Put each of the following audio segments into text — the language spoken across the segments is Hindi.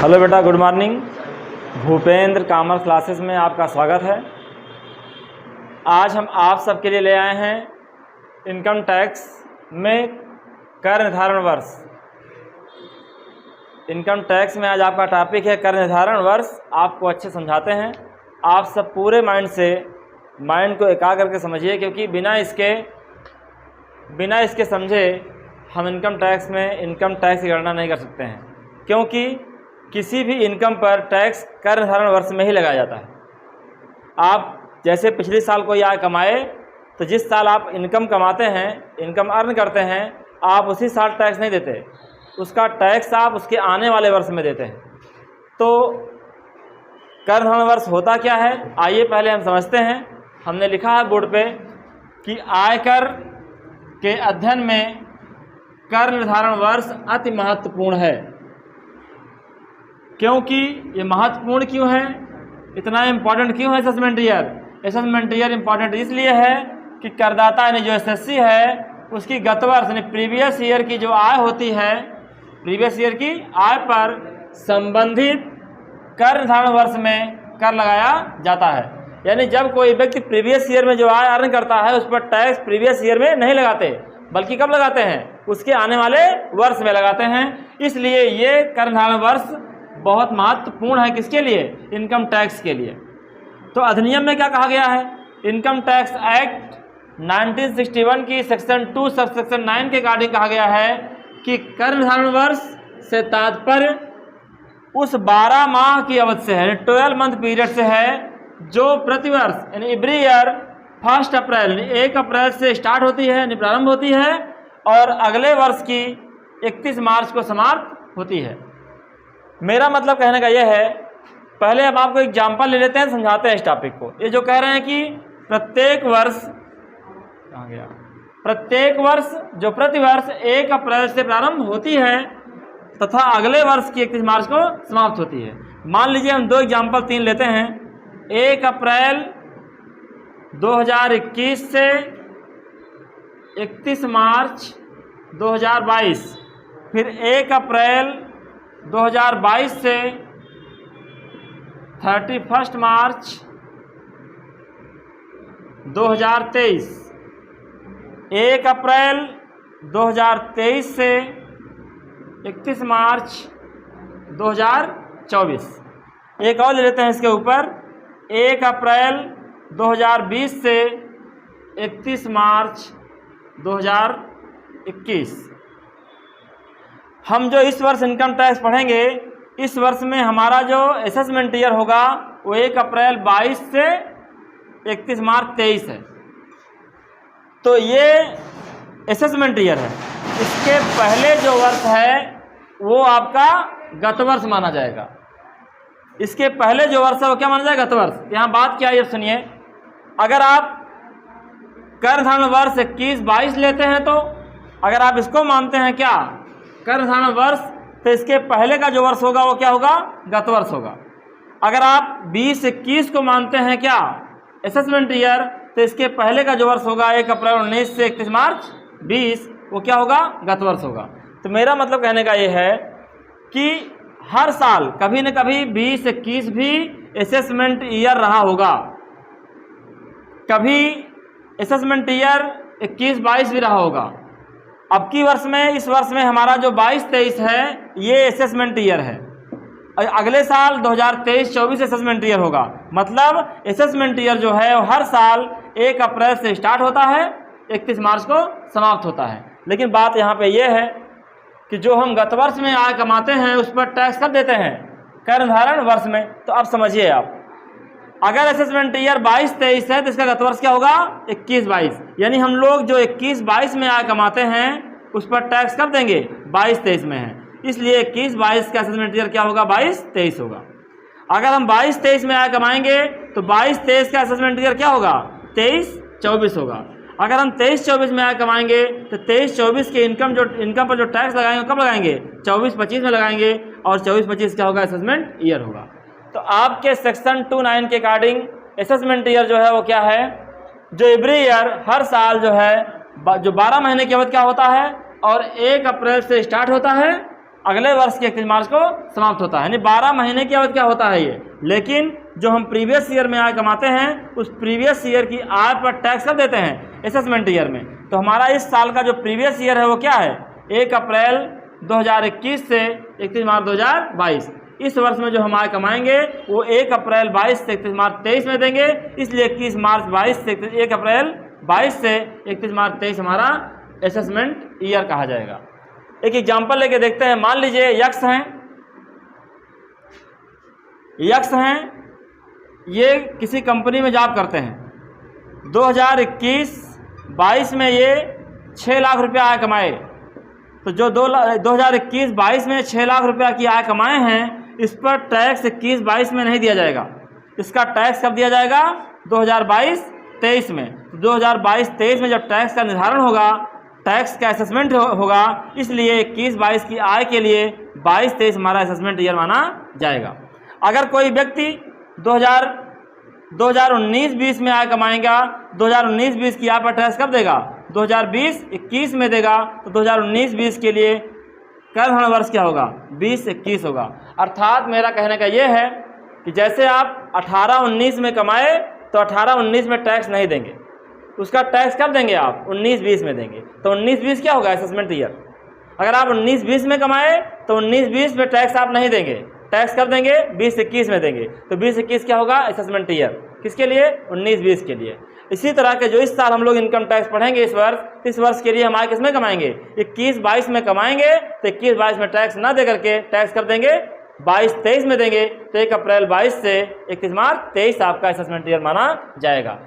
हेलो बेटा, good morning. Bhupendra commerce classes में आपका स्वागत है। आज हम आप सबके लिए ले आए हैं इनकम टैक्स में कर निर्धारण वर्ष। इनकम टैक्स में आज आपका टॉपिक है कर निर्धारण वर्ष। आपको अच्छे समझाते हैं। आप सब पूरे माइंड को एकाग्र करके समझिए, क्योंकि बिना इसके समझे हम इनकम टैक्स की गणना नहीं कर सकते हैं, क्योंकि किसी भी इनकम पर टैक्स कर निर्धारण वर्ष में ही लगाया जाता है। आप जैसे पिछले साल कोई आय कमाए, तो जिस साल आप इनकम कमाते हैं, इनकम अर्न करते हैं, आप उसी साल टैक्स नहीं देते, उसका टैक्स आप उसके आने वाले वर्ष में देते हैं। तो कर निर्धारण वर्ष होता क्या है, आइए पहले हम समझते हैं। हमने लिखा है बोर्ड पे कि आयकर के अध्ययन में कर निर्धारण वर्ष अति महत्वपूर्ण है। क्योंकि ये महत्वपूर्ण क्यों है, इतना इम्पॉर्टेंट क्यों है assessment year? Assessment year important इसलिए है कि करदाता यानी जो एसएससी है, उसकी गत वर्ष यानी प्रीवियस ईयर की जो आय होती है, प्रीवियस ईयर की आय पर संबंधित कर निर्धारण वर्ष में कर लगाया जाता है। यानी जब कोई व्यक्ति प्रीवियस ईयर में जो आय अर्न करता है, उस पर टैक्स प्रीवियस ईयर में नहीं लगाते, बल्कि कब लगाते हैं? उसके आने वाले वर्ष में लगाते हैं। इसलिए ये कर निर्धारण वर्ष बहुत महत्वपूर्ण है। किसके लिए? इनकम टैक्स के लिए। तो अधिनियम में क्या कहा गया है? इनकम टैक्स एक्ट 1961 की सेक्शन 2 सब सेक्शन 9 के अकॉर्डिंग कहा गया है कि कर निर्धारण वर्ष से तात्पर्य उस 12 माह की अवधि से है, 12 मंथ पीरियड से है, जो प्रतिवर्ष यानी एवरी ईयर 1 अप्रैल यानी 1 अप्रैल से स्टार्ट होती है, यानी प्रारंभ होती है, और अगले वर्ष की 31 मार्च को समाप्त होती है। मेरा मतलब कहने का यह है, पहले हम आपको एग्जाम्पल ले लेते हैं, समझाते हैं इस टॉपिक को। ये जो कह रहे हैं कि प्रत्येक वर्ष जो प्रतिवर्ष 1 अप्रैल से प्रारंभ होती है तथा अगले वर्ष की 31 मार्च को समाप्त होती है। मान लीजिए हम 2 एग्जाम्पल 3 लेते हैं। 1 अप्रैल 2021 से 31 मार्च 2022, फिर 1 अप्रैल 2022 से 31 मार्च 2023, 1 अप्रैल 2023 से 31 मार्च 2024। एक और ले लेते हैं इसके ऊपर, 1 अप्रैल 2020 से 31 मार्च 2021। हम जो इस वर्ष इनकम टैक्स पढ़ेंगे, इस वर्ष में हमारा जो असेसमेंट ईयर होगा वो 1 अप्रैल 22 से 31 मार्च 23 है। तो ये असेसमेंट ईयर है। इसके पहले जो वर्ष है वो आपका गत वर्ष माना जाएगा। इसके पहले जो वर्ष है वो क्या माना जाएगा? गत वर्ष। यहाँ बात क्या है, ये सुनिए। अगर आप कर निर्धारण वर्ष 21-22 लेते हैं, तो अगर आप इसको मानते हैं क्या कर निर्धारण वर्ष, तो इसके पहले का जो वर्ष होगा वो क्या होगा? गत वर्ष होगा। अगर आप 20-21 को मानते हैं क्या असेसमेंट ईयर, तो इसके पहले का जो वर्ष होगा 1 अप्रैल 19 से 31 मार्च 20, वो क्या होगा? गत वर्ष होगा। तो मेरा मतलब कहने का ये है कि हर साल कभी न कभी 20-21 भी असेसमेंट ईयर रहा होगा, कभी असेसमेंट ईयर 21-22 भी रहा होगा। अब की वर्ष में, इस वर्ष में हमारा जो 22-23 है ये असेसमेंट ईयर है। अगले साल 2023-24 असेसमेंट ईयर होगा। मतलब असेसमेंट ईयर जो है वो हर साल 1 अप्रैल से स्टार्ट होता है, 31 मार्च को समाप्त होता है। लेकिन बात यहाँ पे ये है कि जो हम गत वर्ष में आय कमाते हैं उस पर टैक्स कब देते हैं? कर निर्धारण वर्ष में। तो अब समझिए आप, अगर असेसमेंट ईयर 22-23 है तो इसका गत वर्ष क्या होगा? 21-22। यानी हम लोग जो 21-22 में आय कमाते हैं उस पर टैक्स कब देंगे? 22-23 में है। इसलिए 21-22 का असेसमेंट ईयर क्या होगा? 22-23 होगा। अगर हम 22-23 में आय कमाएंगे तो 22-23 का असेसमेंट ईयर क्या होगा? 23-24 होगा। अगर हम 23-24 में आय कमाएंगे तो 23-24 के इनकम पर जो टैक्स लगाएंगे कब लगाएंगे? 24-25 में लगाएंगे, और 24-25 क्या होगा? असेसमेंट ईयर होगा। तो आपके सेक्शन 2(9) के अकॉर्डिंग असेसमेंट ईयर जो है वो क्या है? जो एवरी ईयर हर साल जो है जो 12 महीने की अवधि क्या होता है, और 1 अप्रैल से स्टार्ट होता है अगले वर्ष के 31 मार्च को समाप्त होता है, यानी 12 महीने की अवधि क्या होता है ये। लेकिन जो हम प्रीवियस ईयर में आय कमाते हैं उस प्रीवियस ईयर की आय पर टैक्स कब देते हैं, असेसमेंट ईयर में। तो हमारा इस साल का जो प्रीवियस ईयर है वो क्या है, 1 अप्रैल 2021 से 31 मार्च 2022। इस वर्ष में जो हम आय कमाएंगे वो 1 अप्रैल 22 से 31 मार्च 23 में देंगे, इसलिए 21 मार्च 22 से 1 अप्रैल 22 से 31 मार्च 23 हमारा असेसमेंट ईयर कहा जाएगा। एक एग्जाम्पल लेके देखते हैं। मान लीजिए यक्स हैं, ये किसी कंपनी में जॉब करते हैं। 2021-22 में ये 6 लाख रुपया आय कमाए। तो जो 2021-22 में 6 लाख रुपया की आय कमाए हैं, इस पर टैक्स 21-22 में नहीं दिया जाएगा। इसका टैक्स कब दिया जाएगा, 2022-23 में। 2022-23 में जब टैक्स का निर्धारण होगा, टैक्स का असेसमेंट होगा, इसलिए 21-22 की आय के लिए 22-23 हमारा असेसमेंट ईयर माना जाएगा। अगर कोई व्यक्ति 2019-20 में आय कमाएगा, 2019-20 की आय पर टैक्स कब देगा, 2020-21 में देगा। तो 2019-20 के लिए कर हरण वर्ष क्या होगा, 20-21 होगा। अर्थात मेरा कहने का ये है कि जैसे आप 18-19 में कमाए तो 18-19 में टैक्स नहीं देंगे, उसका टैक्स कब देंगे आप, 19-20 में देंगे। तो 19-20 क्या होगा, असेसमेंट ईयर। अगर आप 19-20 में कमाए तो 19-20 में टैक्स आप नहीं देंगे, टैक्स कब देंगे, 20-21 में देंगे। तो 20-21 क्या होगा, असेसमेंट ईयर। किसके लिए, 19-20 के लिए। इसी तरह के जो इस साल हम लोग इनकम टैक्स पढ़ेंगे इस वर्ष के लिए हम आय किसमें कमाएंगे, 21-22 में कमाएंगे। तो 21-22 में टैक्स ना दे करके टैक्स कर देंगे 22-23 में देंगे। तो 1 अप्रैल 22 से 31 मार्च 23 आपका असेसमेंट ईयर माना जाएगा।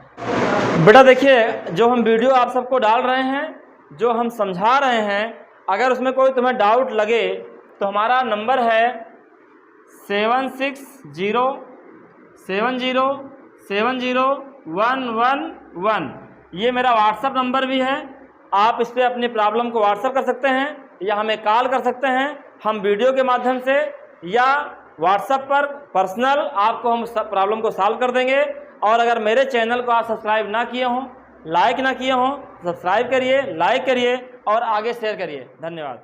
बेटा देखिए, जो हम वीडियो आप सबको डाल रहे हैं, जो हम समझा रहे हैं, अगर उसमें कोई तुम्हें डाउट लगे तो हमारा नंबर है 7607070111। ये मेरा व्हाट्सअप नंबर भी है। आप इस पर अपनी प्रॉब्लम को व्हाट्सअप कर सकते हैं या हमें कॉल कर सकते हैं। हम वीडियो के माध्यम से या व्हाट्सएप पर पर्सनल आपको हम प्रॉब्लम को सॉल्व कर देंगे। और अगर मेरे चैनल को आप सब्सक्राइब ना किए हों, लाइक ना किए हों, सब्सक्राइब करिए, लाइक करिए और आगे शेयर करिए। धन्यवाद।